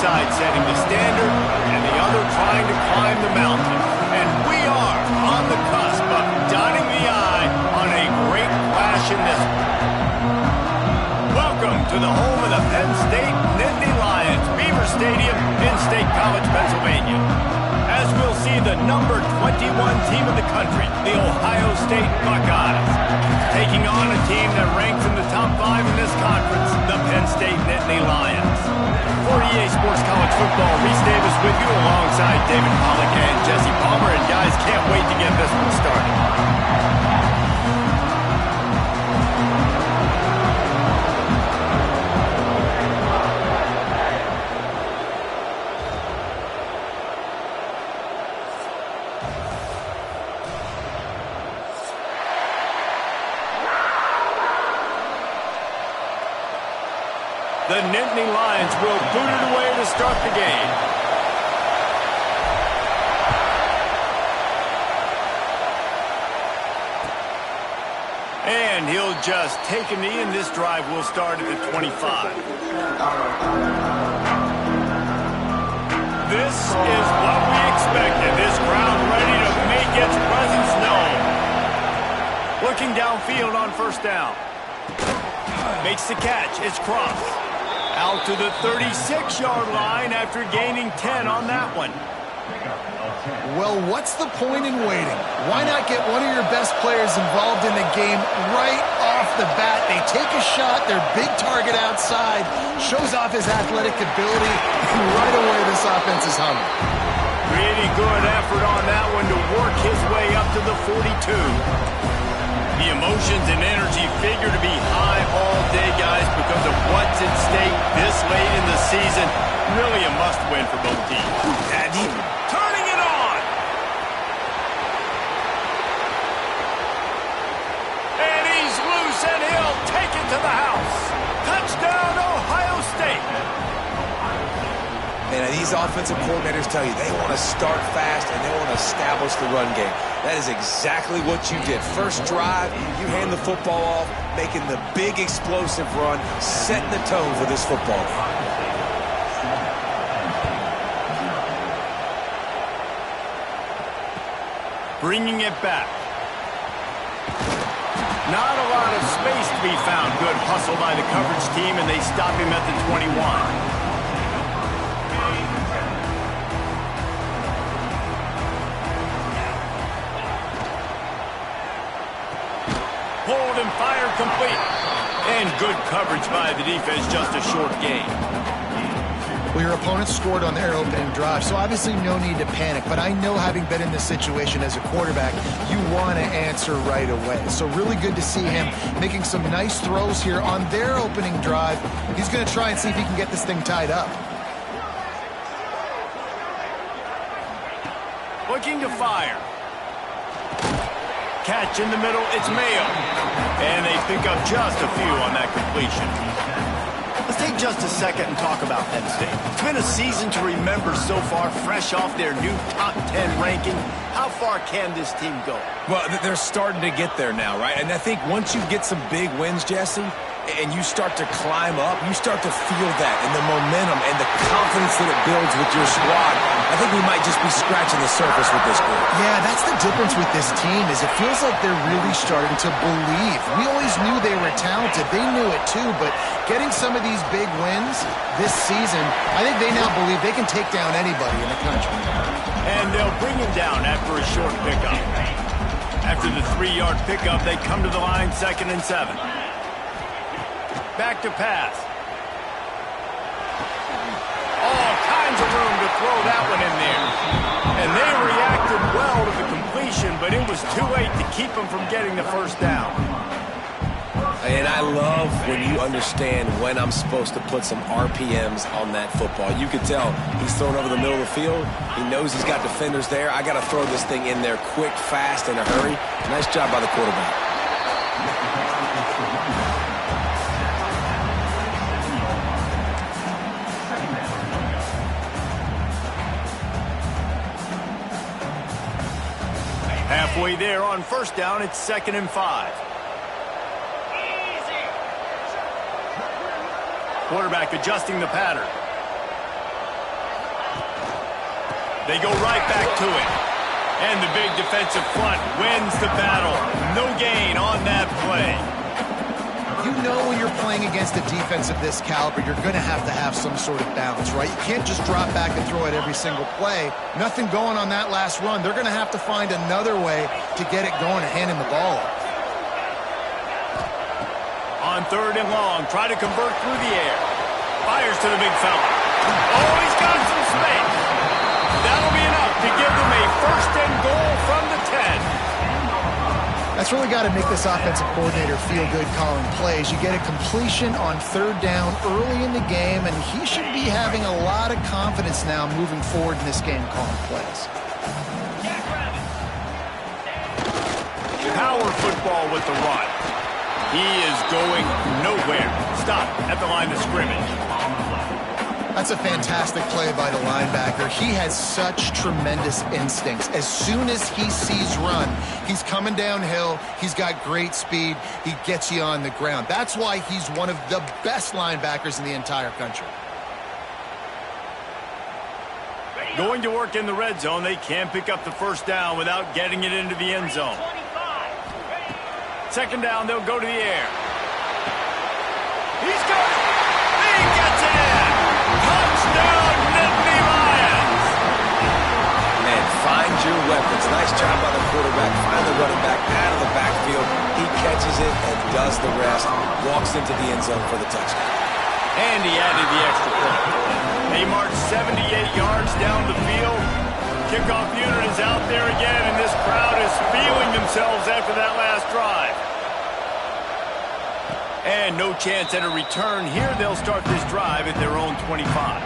side setting the standard and the other trying to climb the mountain. And we are on the cusp of dotting the I on a great clash in this one. Welcome to the home of the Penn State Nittany Lions, Beaver Stadium in State College, Pennsylvania. As we'll see the number 21 team in the country, the Ohio State Buckeyes, taking on a team that ranks in the top 5 in this conference, the Penn State Nittany Lions. For EA Sports College Football, Reese Davis with you alongside David Pollack and Jesse Palmer. And guys, can't wait to get this one started. The Nittany Lions will boot it away to start the game. And he'll just take a knee, and this drive will start at the 25. This is what we expected. This crowd ready to make its presence known. Looking downfield on first down. Makes the catch. It's Cross. Out to the 36-yard line after gaining 10 on that one. Well, what's the point in waiting? Why not get one of your best players involved in the game right off the bat? They take a shot, their big target outside, shows off his athletic ability, and right away this offense is humming. Really good effort on that one to work his way up to the 42. The emotions and energy figure to be high all day, guys, because of what's at stake this late in the season. Really a must-win for both teams. And he turning it on! And he's loose, and he'll take it to the house. Touchdown, Ohio State! And these offensive coordinators tell you they want to start fast and they want to establish the run game. That is exactly what you did. First drive, you hand the football off, making the big explosive run, setting the tone for this football game. Bringing it back. Not a lot of space to be found. Good hustle by the coverage team, and they stop him at the 21. Hold and fire complete. And good coverage by the defense, just a short gain. Well, your opponent scored on their opening drive, so obviously no need to panic. But I know, having been in this situation as a quarterback, you want to answer right away. So really good to see him making some nice throws here on their opening drive. He's going to try and see if he can get this thing tied up. Looking to fire. Catch in the middle, it's Mayo. And they pick up just a few on that completion. Let's take just a second and talk about Penn State. It's been a season to remember so far, fresh off their new top 10 ranking. How far can this team go? Well, they're starting to get there now, right? And I think once you get some big wins, Jesse, and you start to climb up, you start to feel that and the momentum and the confidence that it builds with your squad. I think we might just be scratching the surface with this group. Yeah, that's the difference with this team, is it feels like they're really starting to believe. We always knew they were talented. They knew it too, but getting some of these big wins this season, I think they now believe they can take down anybody in the country. And they'll bring him down after a short pickup. After the 3-yard pickup, they come to the line, 2nd and 7. Back to pass. All kinds of room to throw that one in there. And they reacted well to the completion, but it was too late to keep them from getting the first down. And I love when you understand when I'm supposed to put some RPMs on that football. You could tell he's throwing over the middle of the field. He knows he's got defenders there. I got to throw this thing in there quick, fast, in a hurry. Nice job by the quarterback. Halfway there on first down, it's 2nd and 5. Quarterback adjusting the pattern. They go right back to it. And the big defensive front wins the battle. No gain on that play. You know when you're playing against a defense of this caliber, you're going to have some sort of balance, right? You can't just drop back and throw it every single play. Nothing going on that last run. They're going to have to find another way to get it going and handing the ball off. On 3rd and long, try to convert through the air. Fires to the big fella. Oh, he's got some space. That'll be enough to give them a 1st and goal from the 10. That's really got to make this offensive coordinator feel good calling plays. You get a completion on 3rd down early in the game, and he should be having a lot of confidence now moving forward in this game calling plays. Power football with the run. He is going nowhere. Stop at the line of scrimmage. That's a fantastic play by the linebacker. He has such tremendous instincts. As soon as he sees run, he's coming downhill. He's got great speed. He gets you on the ground. That's why he's one of the best linebackers in the entire country. Going to work in the red zone. They can't pick up the 1st down without getting it into the end zone. 2nd down, they'll go to the air. He's got it. He gets it in. Touchdown, Nittany Lions. Man, find your weapons. Nice job by the quarterback. Find the running back out of the backfield. He catches it and does the rest. Walks into the end zone for the touchdown. And he added the extra point. They march 78 yards down the field. Kickoff unit is out there again, and this crowd is feeling themselves after that last drive. And no chance at a return here. They'll start this drive at their own 25.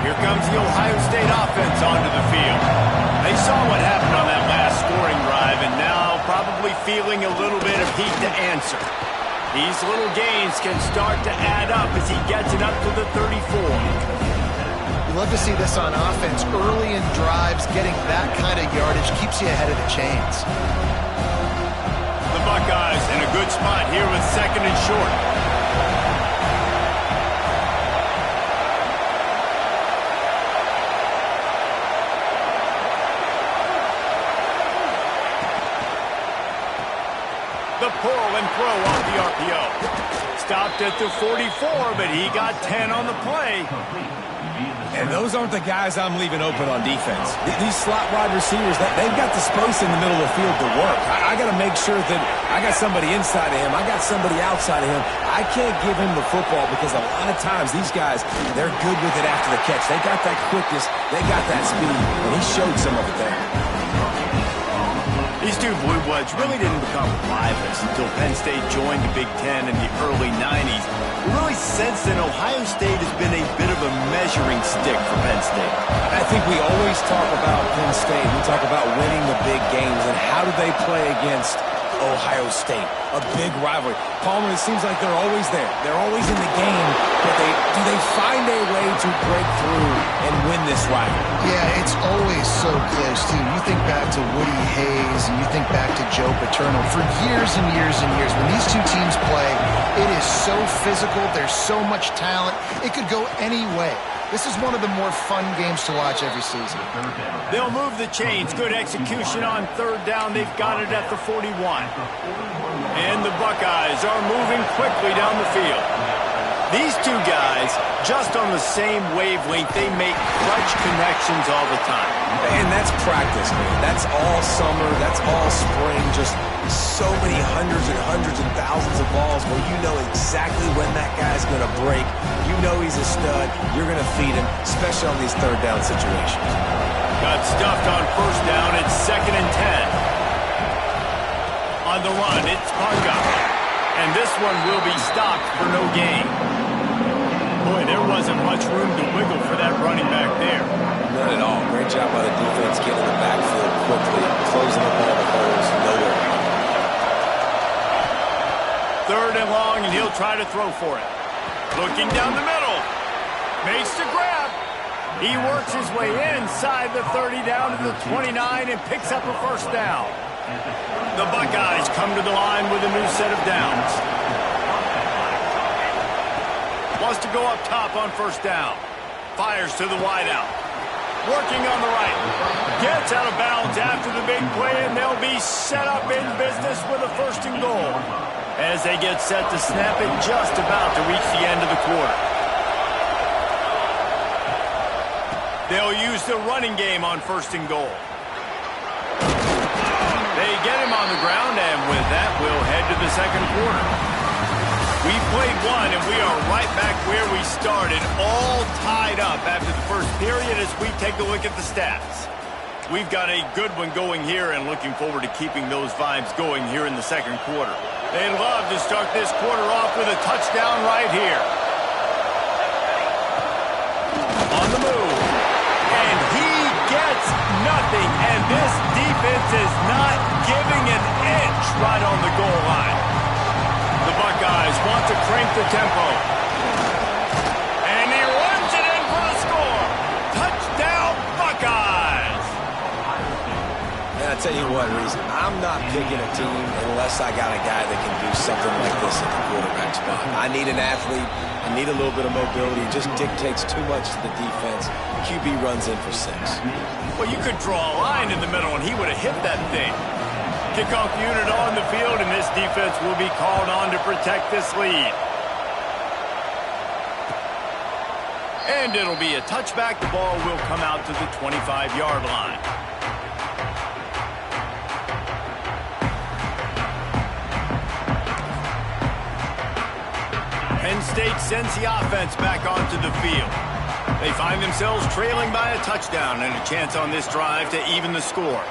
Here comes the Ohio State offense onto the field. They saw what happened on that last scoring drive, and now probably feeling a little bit of heat to answer. These little gains can start to add up as he gets it up to the 34. Love to see this on offense. Early in drives, getting that kind of yardage keeps you ahead of the chains. The Buckeyes in a good spot here with 2nd and short. The pull and throw off the RPO. Stopped at the 44, but he got 10 on the play. And those aren't the guys I'm leaving open on defense. These slot wide receivers, they've got the space in the middle of the field to work. I got to make sure that I got somebody inside of him. I got somebody outside of him. I can't give him the football because a lot of times these guys, they're good with it after the catch. They got that quickness. They got that speed, and he showed some of it there. These two Blue Bloods really didn't become rivals until Penn State joined the Big Ten in the early 90s. We really sense that Ohio State has been a bit of a measuring stick for Penn State. I think we always talk about Penn State. We talk about winning the big games, and how do they play against Ohio State? A big rivalry. Palmer, it seems like they're always there. They're always in the game, but do they find a way to break through and win this rivalry? Yeah, it's always so close, too. You think back to Woody Hayes, and you think back to Joe Paterno. For years and years and years, when these two teams play, it is so physical. There's so much talent. It could go any way. This is one of the more fun games to watch every season. They'll move the chains. Good execution on 3rd down. They've got it at the 41. And the Buckeyes are moving quickly down the field. These two guys, just on the same wavelength, they make clutch connections all the time. And that's practice, man. That's all summer. That's all spring. Just so many hundreds and thousands of balls where you know exactly when that guy's going to break. You know he's a stud. You're going to feed him, especially on these 3rd down situations. Got stuffed on 1st down. It's 2nd and 10. On the run, it's Parga. And this one will be stopped for no gain. Boy, there wasn't much room to wiggle for that running back there. None at all. Great job by the defense getting in the backfield quickly, closing up all the holes. Nowhere. 3rd and long, and he'll try to throw for it. Looking down the middle. Makes the grab. He works his way inside the 30 down to the 29 and picks up a 1st down. The Buckeyes come to the line with a new set of downs. Wants to go up top on first down. Fires to the wideout. Working on the right. Gets out of bounds after the big play, and they'll be set up in business with a 1st and goal as they get set to snap it just about to reach the end of the quarter. They'll use the running game on 1st and goal. They get him on the ground, and with that, we'll head to the second quarter. We played one, and we are right back where we started, all tied up after the first period as we take a look at the stats. We've got a good one going here and looking forward to keeping those vibes going here in the second quarter. They'd love to start this quarter off with a touchdown right here. On the move. And he gets nothing, and this defense is not giving an inch right on the goal line. The Buckeyes want to crank the tempo. And he runs it in for the score. Touchdown, Buckeyes! And I tell you what, Reese, I'm not picking a team unless I got a guy that can do something like this at the quarterback spot. I need an athlete. I need a little bit of mobility. It just dictates too much to the defense. QB runs in for 6. Well, you could draw a line in the middle, and he would have hit that thing. Kickoff unit on the field, and this defense will be called on to protect this lead. And it'll be a touchback. The ball will come out to the 25-yard line. Penn State sends the offense back onto the field. They find themselves trailing by a touchdown and a chance on this drive to even the score.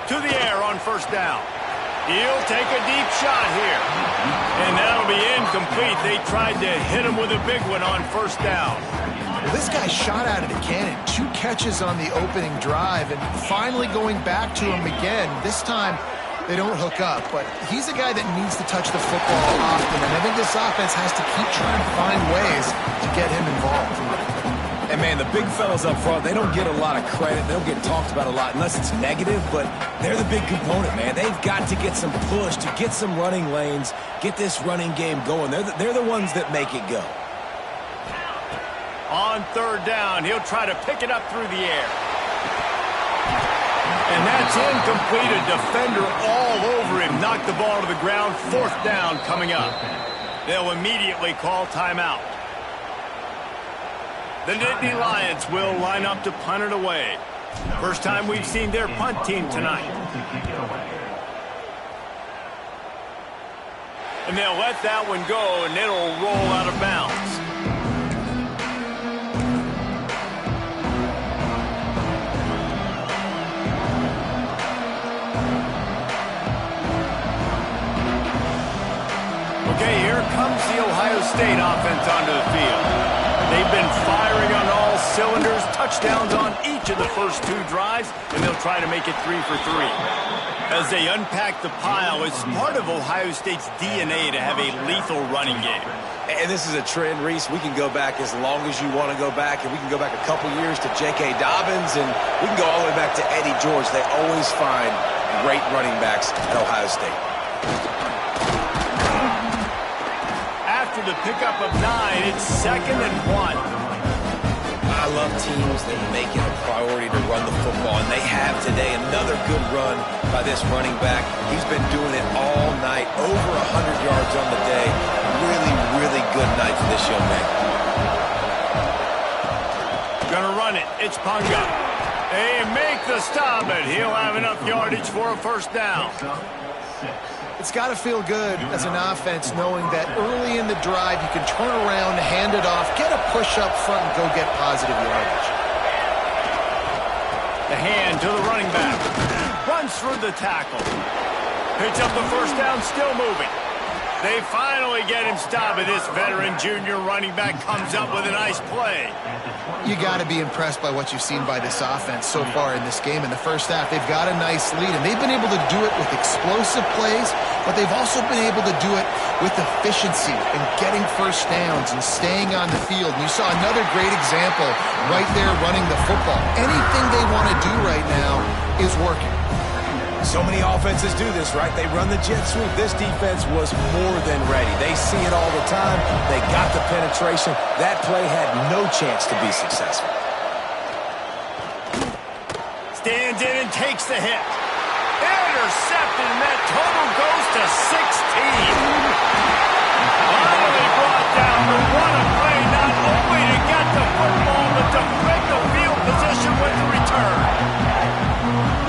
To the air on first down. He'll take a deep shot here. And that'll be incomplete. They tried to hit him with a big one on first down. Well, this guy shot out of the cannon. 2 catches on the opening drive, and finally going back to him again. This time, they don't hook up, but he's a guy that needs to touch the football often, and I think this offense has to keep trying to find ways to get him involved. And, man, the big fellas up front, they don't get a lot of credit. They don't get talked about a lot unless it's negative, but they're the big component, man. They've got to get some push, to get some running lanes, get this running game going. They're the ones that make it go. On third down, he'll try to pick it up through the air. And that's incomplete. A defender all over him. Knocked the ball to the ground. 4th down coming up. They'll immediately call timeout. The Nittany Lions will line up to punt it away. First time we've seen their punt team tonight. And they'll let that one go, and it'll roll out of bounds. Okay, here comes the Ohio State offense onto the field. They've been firing on all cylinders, touchdowns on each of the first 2 drives, and they'll try to make it 3 for 3. As they unpack the pile, it's part of Ohio State's DNA to have a lethal running game. And this is a trend, Reese. We can go back as long as you want to go back, and we can go back a couple years to J.K. Dobbins, and we can go all the way back to Eddie George. They always find great running backs at Ohio State. After the pickup of 9, it's 2nd and 1. I love teams that make it a priority to run the football, and they have today. Another good run by this running back. He's been doing it all night, over 100 yards on the day. Really, really good night for this young man. Gonna run it. It's Punga. They make the stop, but he'll have enough yardage for a 1st down. It's got to feel good as an offense knowing that early in the drive you can turn around, hand it off, get a push up front, and go get positive yardage. The hand to the running back. Runs through the tackle. Picks up the 1st down, still moving. They finally get him stopped, and this veteran junior running back comes up with a nice play. You got to be impressed by what you've seen by this offense so far in this game. In the first half, they've got a nice lead, and they've been able to do it with explosive plays, but they've also been able to do it with efficiency and getting 1st downs and staying on the field. And you saw another great example right there running the football. Anything they want to do right now is working. So many offenses do this, right? They run the jet sweep. This defense was more than ready. They see it all the time. They got the penetration. That play had no chance to be successful. Stands in and takes the hit. Intercepted, and that total goes to 16. Finally brought down, but what a play, not only to get the football, but to break the field position with the return.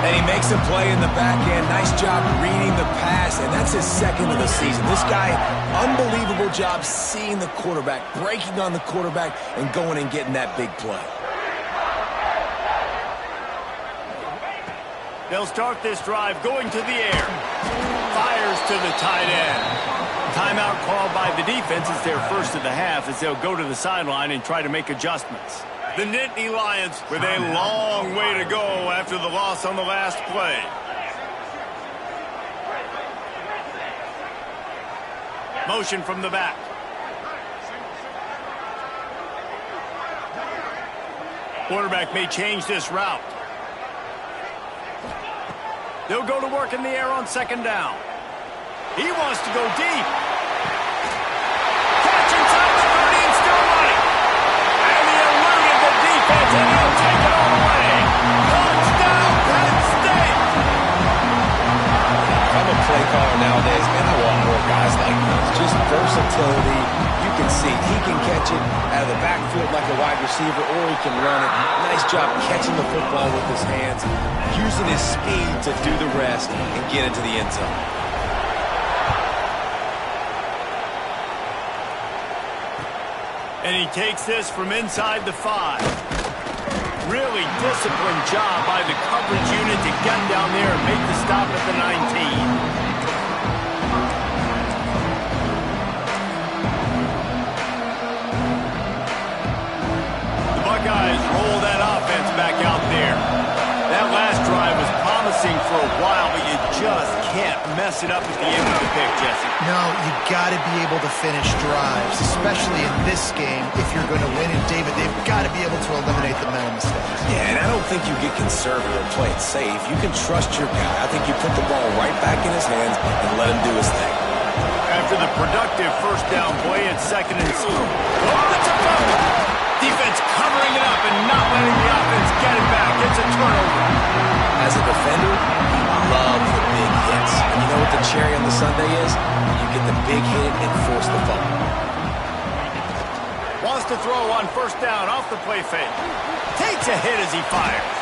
And he makes a play in the back end. Nice job reading the pass, and that's his second of the season. This guy, unbelievable job seeing the quarterback, breaking on the quarterback, and going and getting that big play. They'll start this drive going to the air. Fires to the tight end. Timeout called by the defense. It's their first of the half as they'll go to the sideline and try to make adjustments. The Nittany Lions with a long way to go after the loss on the last play. Motion from the back. Quarterback may change this route. They'll go to work in the air on second down. He wants to go deep. Catch inside the 30 and still running. And he eluded the defense and he'll take it all away. Touchdown, Penn State! I'm a play caller nowadays, man. I want more guys like this. Just versatility. You can see he can catch it out of the backfield like a wide receiver, or he can run it. Nice job catching the football with his hands, using his speed to do the rest and get into the end zone. And he takes this from inside the 5. Really disciplined job by the coverage unit to get down there and make the stop at the 19. Buckeyes roll that offense back out there. That last drive was promising for a while, but you just can't mess it up at the end of the pick, Jesse. No, you got to be able to finish drives, especially in this game. If you're going to win it, David, they've got to be able to eliminate the mental mistakes. Yeah, and I don't think you get conservative or play it safe. You can trust your guy. I think you put the ball right back in his hands and let him do his thing. After the productive first down play, it's second and 2. Oh, it's a fumble! Defense covering it up and not letting the offense get it back. It's a turnover. As a defender, you love the big hits. And you know what the cherry on the sundae is? You get the big hit and force the fumble. Wants to throw on first down off the play fake. Takes a hit as he fires.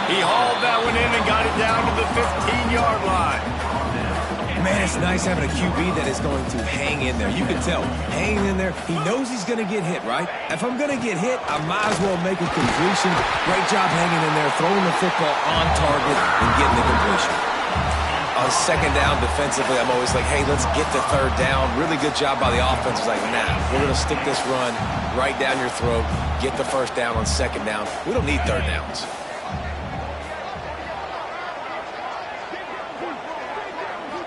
He hauled that one in and got it down to the 15-yard line. Man, it's nice having a QB that is going to hang in there. You can tell, hanging in there, he knows he's going to get hit, right? If I'm going to get hit, I might as well make a completion. Great job hanging in there, throwing the football on target and getting the completion. On second down defensively, I'm always like, hey, let's get to third down. Really good job by the offense. It's like, nah, we're going to stick this run right down your throat, get the first down on second down. We don't need third downs.